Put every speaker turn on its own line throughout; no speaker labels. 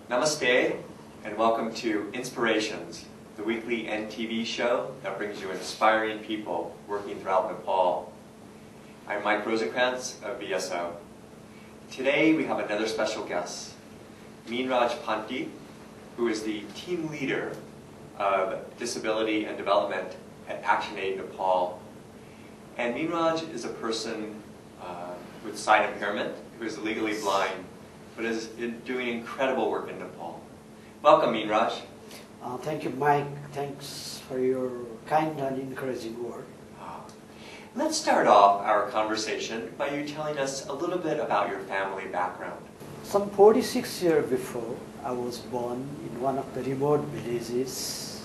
Namaste, and welcome to Inspirations, the weekly NTV show that brings you inspiring people working throughout Nepal. I'm Mike Rosenkrantz of VSO. Today we have another special guest, Meenraj Panti, who is the team leader of Disability and Development at ActionAid Nepal. And Meenraj is a person with sight impairment who is legally blind, but is doing incredible work in Nepal. Welcome, Meenraj.
Thank you, Mike. Thanks for your kind and encouraging word.
Let's start off our conversation by you telling us a little bit about your family background.
Some 46 years before, I was born in one of the remote villages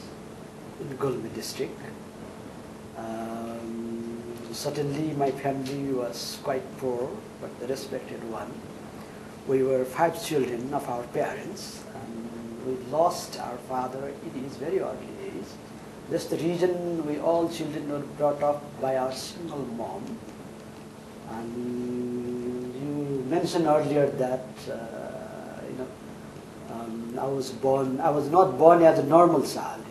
in Gulmi district. Certainly my family was quite poor, but the respected one. We were 5 children of our parents, and we lost our father in his very early age. That's the reason we all children were brought up by our single mom. And you mentioned earlier that I was not born as a normal child.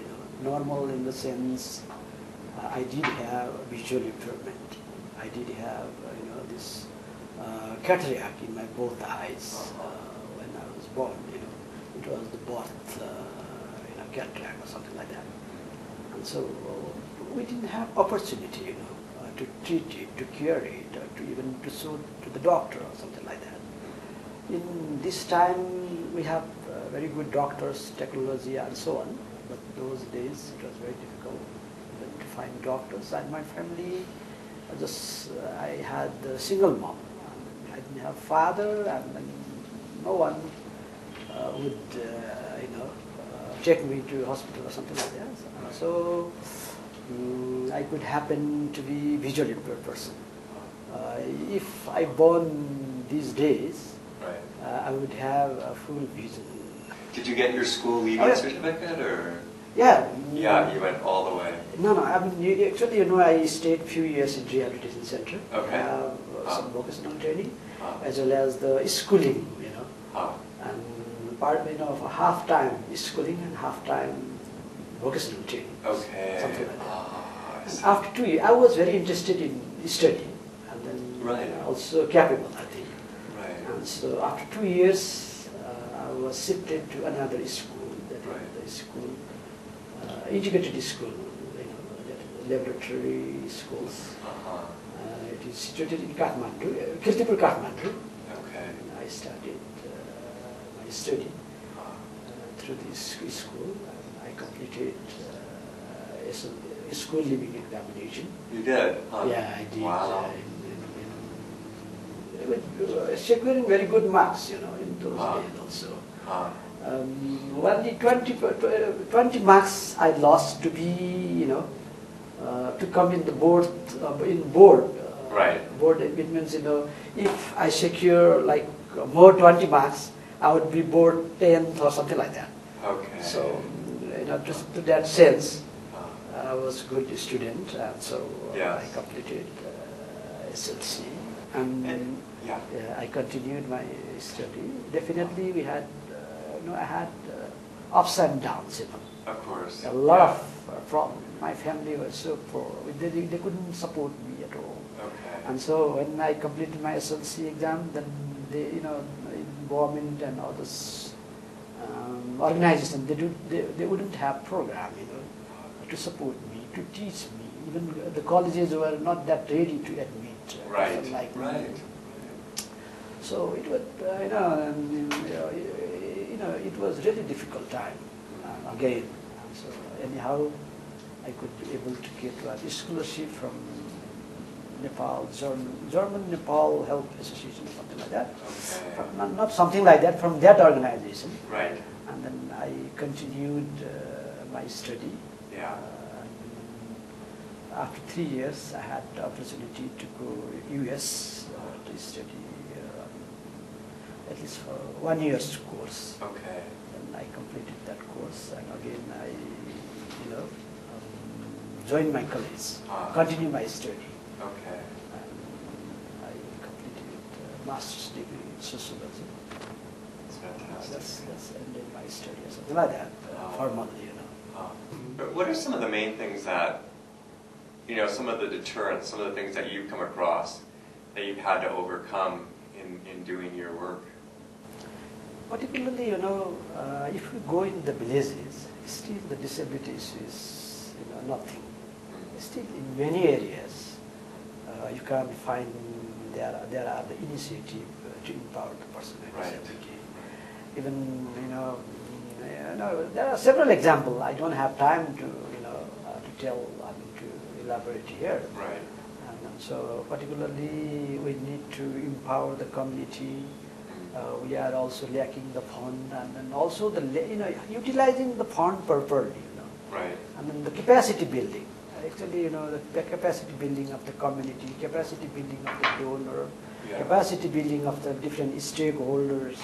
Normal in the sense I did have visual impairment. I did have this cataract in my both eyes when I was born. It was the birth cataract or something like that. And so we didn't have opportunity, to treat it, to cure it, or to even to show to the doctor or something like that. In this time, we have very good doctors, technology, and so on. But those days, it was very difficult to find doctors. And my family, I had a single mom. I didn't have father, and no one would, take me to hospital or something like that. So I could happen to be visually impaired person. If I born these days, I would have a full vision.
Did you get your school leaving certificate, or?
Yeah.
Yeah, you went all the way.
No. I mean, actually, I stayed few years in rehabilitation center.
Okay.
Some vocational training, as well as the schooling, and part, for half time schooling and half time vocational training.
Okay.
Something like that. And after 2 years, I was very interested in studying, and then also capable, I think.
Right.
And so after 2 years, I was shifted to another school, the school, integrated school, laboratory schools. It is situated in Kathmandu, Kirtipur, Kathmandu.
Okay.
And I started my study through this school. And I completed a school living examination.
You did?
Yeah, I did.
Wow.
Securing very good marks, in those days also. Only 20 marks I lost to be, to come in the board, board. Board, it means, if I secure like more 20 marks, I would be board 10th or something like that.
Okay.
So, just to that sense, I was a good student, and so I completed SLC. And I continued my study. Definitely, we had, I had ups and downs.
Of course.
A lot of problems. My family was so poor; they couldn't support me at all.
Okay.
And so when I completed my SLC exam, then they, government and others organizations, they wouldn't have program, to support me, to teach me. Even the colleges were not that ready to admit. Like me. So it was, it was really difficult time again. And so anyhow, I could be able to get a scholarship from Nepal, German Nepal Health Association, or something like that.
Okay.
Not something like that, from that organization.
Right.
And then I continued my study.
Yeah.
After 3 years, I had the opportunity to go US to study at least for 1 year's course.
Okay.
And I completed that course, and again I, joined my college, continued my study.
Okay.
And I completed a master's degree in sociology. So
fantastic.
That's ended my study or something like that, formally, you know.
But what are some of the main things that, some of the deterrents, some of the things that you've come across that you've had to overcome in doing your work?
Particularly, if we go in the villages, still the disability issue is, nothing. Still, in many areas, you can find there are the initiative to empower the person with
Right.
disability. Even, there are several examples. I don't have time to, to tell, to elaborate here.
Right.
And so, particularly, we need to empower the community. We are also lacking the fund, and then also the utilizing the fund properly.
Right.
And then the capacity building. Actually, the capacity building of the community, capacity building of the donor,
Yeah.
capacity building of the different stakeholders.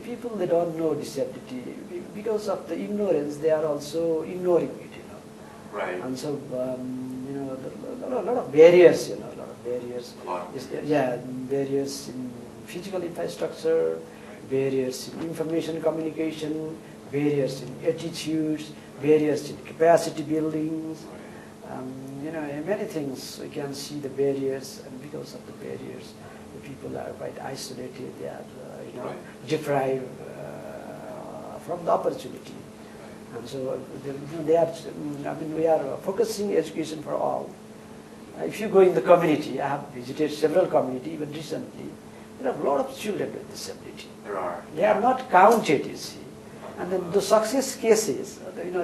People, they don't know disability. Because of the ignorance, they are also ignoring it,
Right.
And so, a lot of barriers, a lot of barriers.
A lot of
Barriers in physical infrastructure, barriers in information communication, barriers in attitudes, barriers in capacity buildings. Many things we can see the barriers, and because of the barriers, the people are quite isolated. They are,
Right.
deprived from the opportunity. And so they are. We are focusing education for all. If you go in the community, I have visited several communities even recently. There are a lot of children with disability.
There are.
They are not counted, you see. And then the success cases,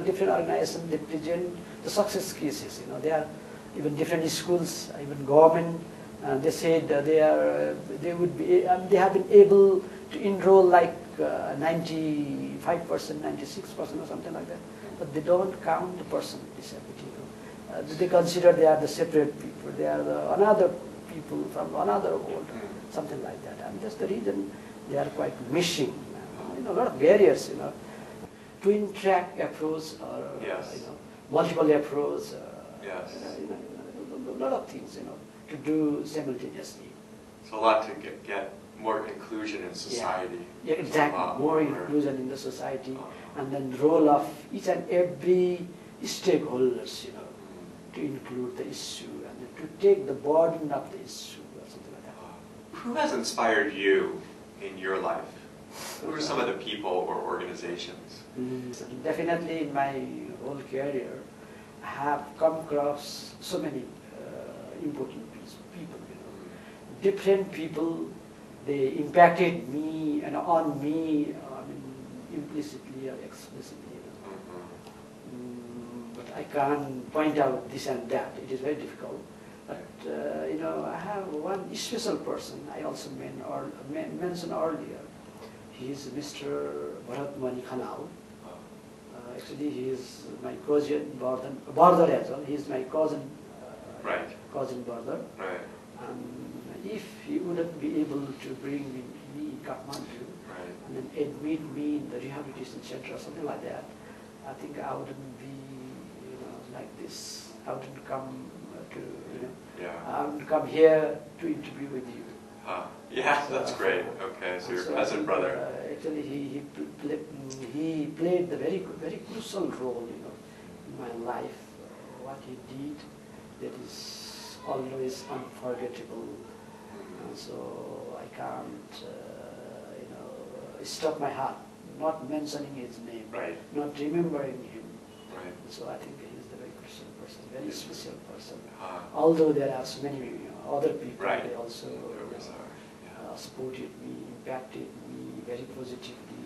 different organizations, they present the success cases. They are even different schools, even government. They said they have been able to enroll like 95%, 96% or something like that. But they don't count the person with disability. They consider they are the separate people. They are another people from another world, something like that. And that's the reason they are quite missing. A lot of barriers, twin track approach or
Yes.
multiple approach.
Yes.
A lot of things, to do simultaneously.
So a lot to get more inclusion in society.
Yeah, exactly. More inclusion in the society, and then role of each and every stakeholders, to include the issue and to take the burden of the issue or something like that.
Who has inspired you in your life? Who are some of the people or organizations?
So definitely in my whole career, I have come across so many important people. Different people, they impacted me and on me, implicitly or explicitly. But I can't point out this and that. It is very difficult. But I have one special person I also mentioned earlier. He is Mr. Bharat Mani Khanal. Actually, he is my cousin, brother as well. He is my cousin, cousin brother.
Right.
If he wouldn't be able to bring me in Kathmandu and then admit me in the rehabilitation center or something like that, I think I wouldn't be, like this. I wouldn't come I wouldn't come here to interview with you.
Yeah, that's great. Okay, so your cousin brother.
Actually, he played the very crucial role, in my life. What he did, that is always unforgettable. And so I can't, stop my heart, not mentioning his name, not remembering him.
Right.
So I think he is the very crucial person, very special person.
Although
Although there are so many other people,
Right.
they also supported me, impacted me very positively,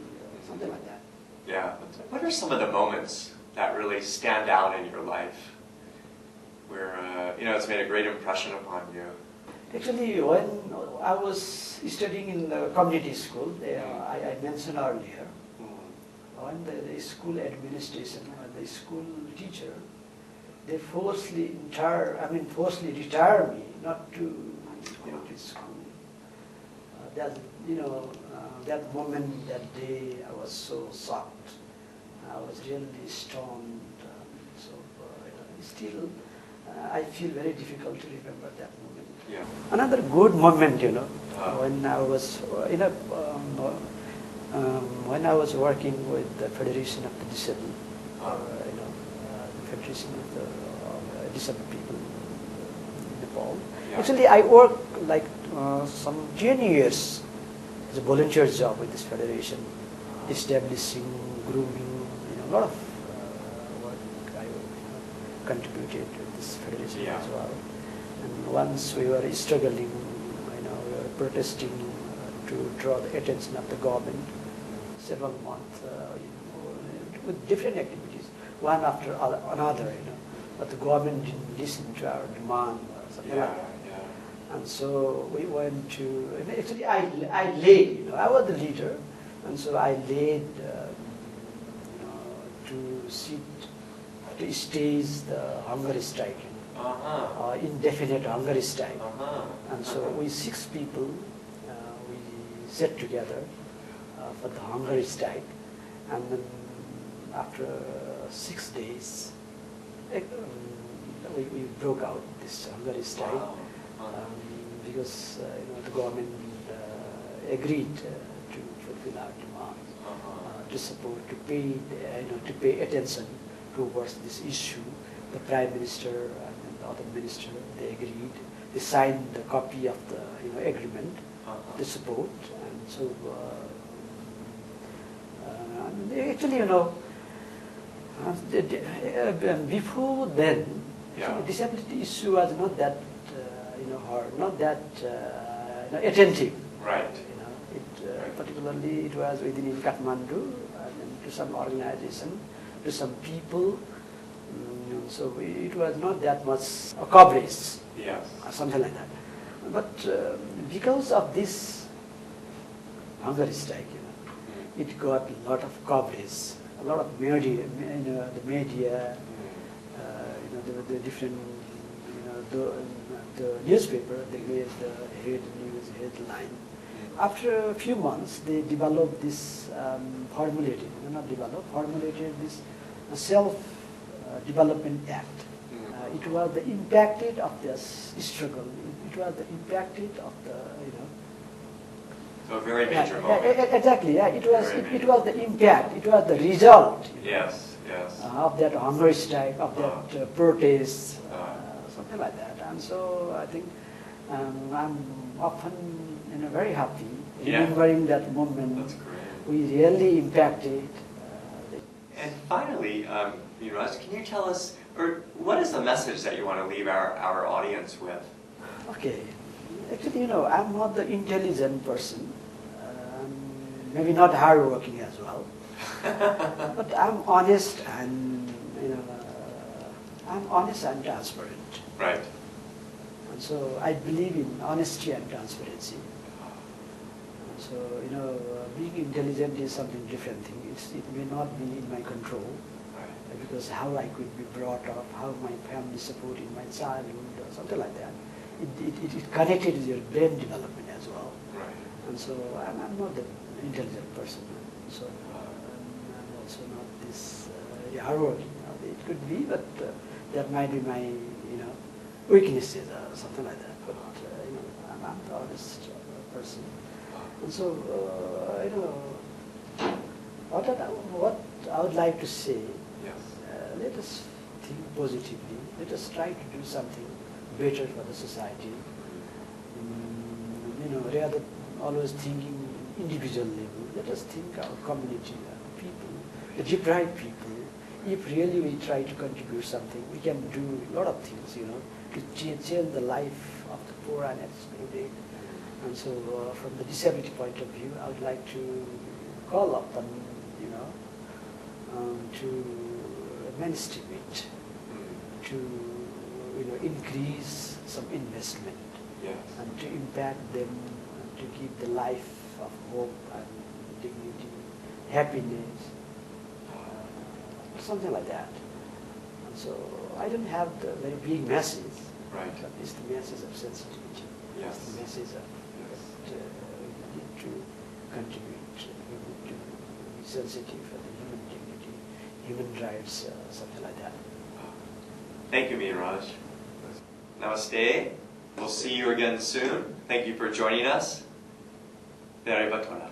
something like that.
Yeah. What are some of the moments that really stand out in your life where, it's made a great impression upon you?
Actually, when I was studying in the community school, I mentioned earlier, when the school administration, the school teacher, they forcibly retire me, not to go to school. That moment, that day, I was so shocked. I was really stunned. Still, I feel very difficult to remember that moment.
Yeah.
Another good moment, when I was When I was working with the Federation of the Disabled,
Ah.
The Federation of the Disabled People in Nepal.
Yeah.
Actually, I worked like some 10 years as a volunteer job with this federation, establishing, grooming, a lot of work I contributed to this federation
Yeah.
as well. And once we were struggling, we were protesting to draw the attention of the government several months with different activities, one after another, but the government didn't listen to our demand or something like that.
Yeah.
And so we went to, and actually I led, I was the leader, and so I led to stage the hunger strike, indefinite hunger strike. And so we 6 people, we sat together for the hunger strike, and then after 6 days, we broke out this hunger strike.
Wow.
Because the government agreed to fulfill our demands, to support, to pay attention towards this issue. The Prime Minister and the other minister, they agreed. They signed the copy of the agreement, the support, and so actually before then,
Yeah.
disability issue was not that hard, not that attentive.
Right.
Particularly it was within Kathmandu, and then to some organization, to some people. So it was not that much coverage,
Yes.
or something like that. But because of this hunger strike, it got a lot of coverage, a lot of media, the media, the different, the newspaper, they gave the headline. After a few months, they developed this formulated this self-development act. It was the impacted of this struggle. It was the impacted of the,
So a very major
yeah,
moment.
exactly. Yeah, it was.
Very
It
major.
was the impact. It was the result.
Yes. Yes.
Of that hunger strike, of that protest, something like that. And so I think I'm often very happy remembering that moment.
That's great.
We really impacted.
And finally, Raj, can you tell us, or what is the message that you want to leave our audience with?
Okay. Actually, I'm not the intelligent person. Maybe not hardworking as well. But I'm honest and transparent.
Right.
And so I believe in honesty and transparency. And so being intelligent is something different thing. It may not be in my control,
Right.
because how I could be brought up, how my family supported my childhood, or something like that. It connected with your brain development as well.
Right.
And so I'm not the intelligent person. So I'm also not this hardworking. It could be, but that might be my weaknesses or something like that. But I'm the honest person. And so what I would like to say,
Yes.
let us think positively. Let us try to do something better for the society. Rather always thinking individual level. Let us think our community, our people, the deprived people. If really we try to contribute something, we can do a lot of things, to change the life of the poor and excluded. And so, from the disability point of view, I would like to call upon, to mainstream it, to, increase some investment,
Yes.
and to impact them, to give the life of hope and dignity, happiness, something like that. And so I don't have the very big message,
Right.
but it's the message of sensitivity.
Yes.
It's the message of
Yes.
that we need to contribute, we need to be sensitive for the human dignity, human rights, something like that.
Thank you, Meeraj. Namaste. We'll see you again soon. Thank you for joining us. Dare Batola.